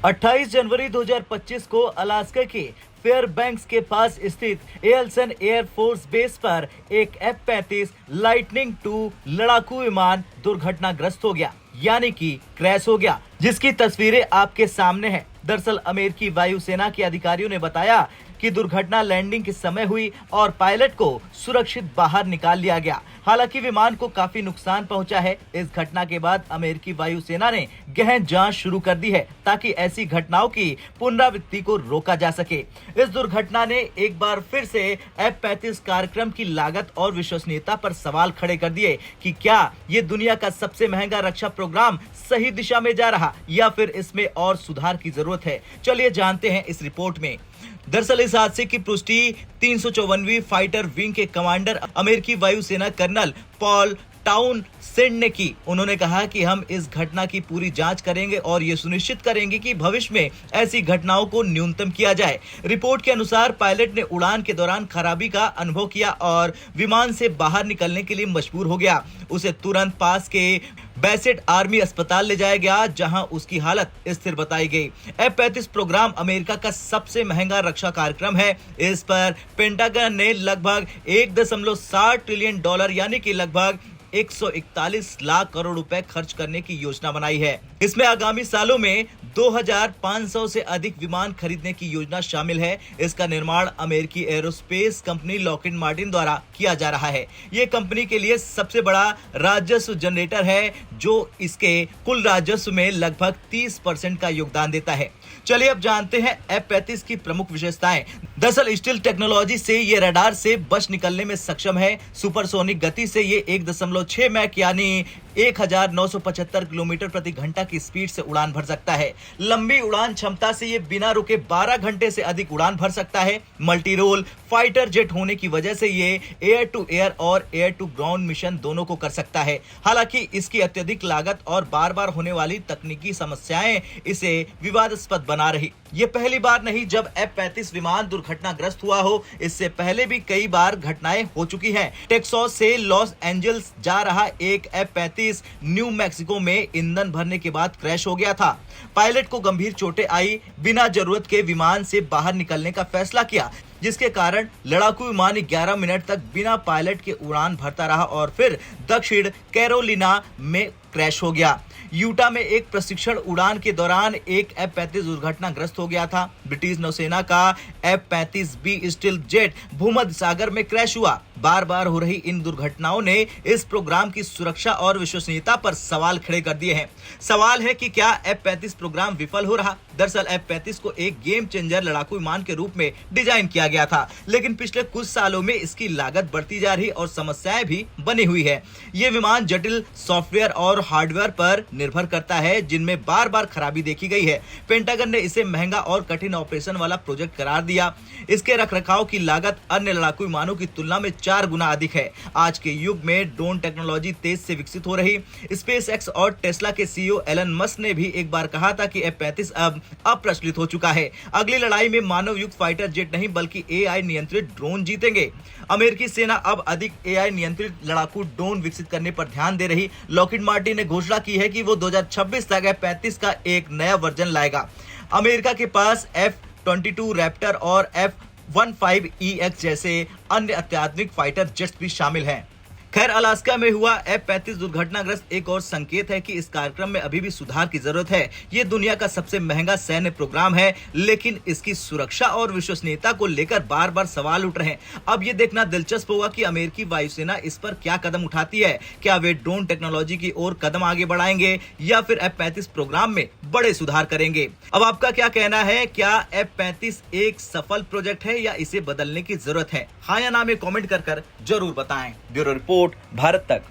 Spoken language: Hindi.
28 जनवरी 2025 को अलास्का के फेयरबैंक्स के पास स्थित एल्सन एयर फोर्स बेस पर एक F-35 लाइटनिंग II लड़ाकू विमान दुर्घटनाग्रस्त हो गया, यानी कि क्रैश हो गया, जिसकी तस्वीरें आपके सामने हैं। दरअसल अमेरिकी वायुसेना के अधिकारियों ने बताया कि दुर्घटना लैंडिंग के समय हुई और पायलट को सुरक्षित बाहर निकाल लिया गया। हालांकि विमान को काफी नुकसान पहुंचा है। इस घटना के बाद अमेरिकी वायुसेना ने गहन जांच शुरू कर दी है ताकि ऐसी घटनाओं की पुनरावृत्ति को रोका जा सके। इस दुर्घटना ने एक बार फिर से F-35 कार्यक्रम की लागत और विश्वसनीयता पर सवाल खड़े कर दिए कि क्या ये दुनिया का सबसे महंगा रक्षा प्रोग्राम सही दिशा में जा रहा या फिर इसमें और सुधार की जरूरत है। चलिए जानते हैं इस रिपोर्ट में। दरअसल इस हादसे की पुष्टि 354वीं फाइटर विंग के कमांडर अमेरिकी वायुसेना कर्नल पॉल टाउनसेंड ने की। उन्होंने कहा कि हम इस घटना की पूरी जांच करेंगे और ये सुनिश्चित करेंगे कि भविष्य में ऐसी घटनाओं को न्यूनतम किया जाए। रिपोर्ट के अनुसार पायलट ने उड़ान के दौरान खराबी का अनुभव किया और विमान से बाहर निकलने के लिए मजबूर हो गया। उसे तुरंत पास के बेसेट आर्मी अस्पताल ले जाया गया, जहां उसकी हालत स्थिर बताई गई। F-35 प्रोग्राम अमेरिका का सबसे महंगा रक्षा कार्यक्रम है। इस पर पेंटागन ने लगभग 1.7 ट्रिलियन डॉलर यानी कि लगभग 141 लाख करोड़ रुपए खर्च करने की योजना बनाई है। इसमें आगामी सालों में 2500 से अधिक विमान खरीदने की योजना शामिल है। इसका निर्माण अमेरिकी एरोस्पेस कंपनी लॉकहीड मार्टिन द्वारा किया जा रहा है। ये कंपनी के लिए सबसे बड़ा राजस्व जनरेटर है, जो इसके कुल राजस्व में लगभग 30% का योगदान देता है। चलिए अब जानते हैं F-35 की प्रमुख विशेषताएं। दरअसल स्टील टेक्नोलॉजी से ये रडार से बच निकलने में सक्षम है। सुपरसोनिक गति से ये 1.6 मैक यानी 1975 किलोमीटर प्रति घंटा की स्पीड से उड़ान भर सकता है। लंबी उड़ान क्षमता से ये बिना रुके 12 घंटे से अधिक उड़ान भर सकता है। मल्टी रोल फाइटर जेट होने की वजह से ये एयर टू एयर और एयर टू ग्राउंड मिशन दोनों को कर सकता है। हालांकि इसकी अत्यधिक लागत और बार बार होने वाली तकनीकी समस्याएं इसे विवादास्पद बना रही। ये पहली बार नहीं जब F-35 विमान दुर्घटनाग्रस्त हुआ हो। इससे पहले भी कई बार घटनाएं हो चुकी हैं। टेक्सास से लॉस एंजल्स जा रहा एक F-35 न्यू मैक्सिको में ईंधन भरने के बाद क्रैश हो गया था। पायलट को गंभीर चोटें आई। बिना जरूरत के विमान से बाहर निकलने का फैसला किया, जिसके कारण लड़ाकू विमान 11 मिनट तक बिना पायलट के उड़ान भरता रहा और फिर दक्षिण कैरोलिना में क्रैश हो गया। यूटा में एक प्रशिक्षण उड़ान के दौरान एक F-35 दुर्घटनाग्रस्त हो गया था। ब्रिटिश नौसेना का F-35B स्टील्थ जेट भूमध्य सागर में क्रैश हुआ। बार बार हो रही इन दुर्घटनाओं ने इस प्रोग्राम की सुरक्षा और विश्वसनीयता पर सवाल खड़े कर दिए हैं। सवाल है कि क्या F-35 प्रोग्राम विफल हो रहा? दरअसल F-35 को एक गेम चेंजर लड़ाकू विमान के रूप में डिजाइन किया गया था, लेकिन पिछले कुछ सालों में इसकी लागत बढ़ती जा रही और समस्याएं भी बनी हुई है। ये विमान जटिल सॉफ्टवेयर और हार्डवेयर पर निर्भर करता है, जिनमें बार बार खराबी देखी गई है। पेंटागन ने इसे महंगा और कठिन ऑपरेशन वाला प्रोजेक्ट करार दिया। इसके रखरखाव की लागत अन्य लड़ाकू विमानों की तुलना में 4 गुना अधिक है। आज के युग में ड्रोन टेक्नोलॉजी तेज से विकसित हो रही। स्पेसएक्स और टेस्ला के सीईओ एलन मस्क ने भी एक बार कहा था कि F-35 अब अप्रचलित हो चुका है। अगली लड़ाई में मानव युक्त फाइटर जेट नहीं बल्कि AI नियंत्रित ड्रोन जीतेंगे। अमेरिकी सेना अब अधिक AI नियंत्रित लड़ाकू ड्रोन विकसित करने पर ध्यान दे रही। लॉकहीड मार्टिन ने घोषणा की है कि वो 2026 तक F-35 का एक नया वर्जन लाएगा। अमेरिका के पास F-22 रैप्टर और F-15EX जैसे अन्य अत्याधुनिक फाइटर जेट्स भी शामिल हैं। खैर, अलास्का में हुआ F-35 दुर्घटनाग्रस्त एक और संकेत है कि इस कार्यक्रम में अभी भी सुधार की जरूरत है। ये दुनिया का सबसे महंगा सैन्य प्रोग्राम है, लेकिन इसकी सुरक्षा और विश्वसनीयता को लेकर बार बार सवाल उठ रहे हैं। अब ये देखना दिलचस्प होगा कि अमेरिकी वायुसेना इस पर क्या कदम उठाती है। क्या वे ड्रोन टेक्नोलॉजी की ओर कदम आगे बढ़ाएंगे या फिर F-35 प्रोग्राम में बड़े सुधार करेंगे? अब आपका क्या कहना है? क्या F-35 एक सफल प्रोजेक्ट है या इसे बदलने की जरूरत है? हाँ या ना में कमेंट कर जरूर बताएं। ब्यूरो रिपोर्ट, भारत तक।